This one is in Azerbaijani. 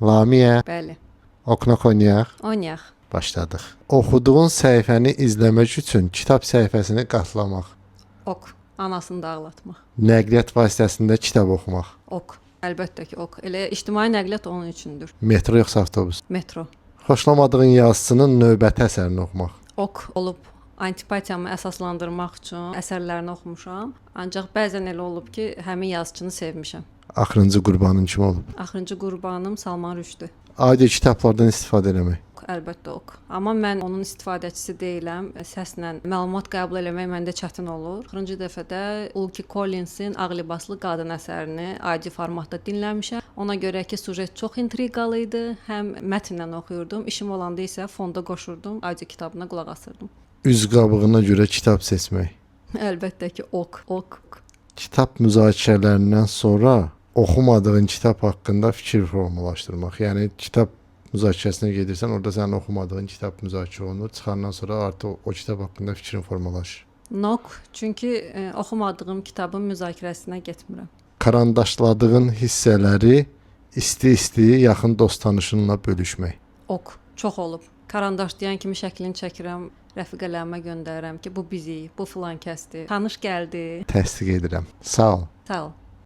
Lamiyə, Bəli. oxunaq oynayaq. Oynayaq. Başladıq. Oxuduğun səhifəni izləmək üçün kitab səhifəsini qatlamaq. Ok. Anasını da ağlatmaq. Nəqliyyat vasitəsində kitab oxumaq. Ok. Əlbəttə ki, ok. Elə ictimai nəqliyyat onun üçündür. Metro yoxsa avtobus. Metro. Xoşlamadığın yazıçının növbəti əsərini oxumaq. Ok olub. Antipatiyamı əsaslandırmaq üçün əsərlərini oxumuşam. Ancaq bəzən elə olub ki, həmin yazıçını sevmişəm. Axırıncı qurbanın kim olub? Axırıncı qurbanım Salman Rüşdü. Audio kitablardan istifadə etmək. Ok, əlbəttə ok. Amma mən onun istifadəçisi deyiləm. Səslə məlumat qəbul etmək məndə çətin olur. Axırıncı dəfədə Ulki Collinsin Ağ libaslı qadın əsərini audio formatda dinləmişəm. Ona görə ki, sujet çox intriqalı idi. Həm mətnlə oxuyurdum, işim olanda isə fonda qoşurdum, audio kitabına qulaq asırdım. Üz qabığına görə kitab seçmək. Əlbəttə ki, ok, ok. Kitab müzakirələrindən sonra oxumadığın kitab haqqında fikir formalaşdırmaq. Yəni kitab müzakirəsinə gedirsən, orada sənin oxumadığın kitab müzakirə olunur. Çıxandan sonra artıq o kitab haqqında fikrin formalaşır. Nok, çünki oxumadığım kitabın müzakirəsinə getmirəm. Karandaşladığın hissələri isti-isti yaxın dost tanışınla bölüşmək. Ok, çox olub. Karandaşlayan kimi şəklini çəkirəm, rəfiqələrimə göndərirəm ki, bu bizik, bu filan kəsdir. Tanış gəldi. Təsdiq edirəm. Sağ ol. Sağ ol.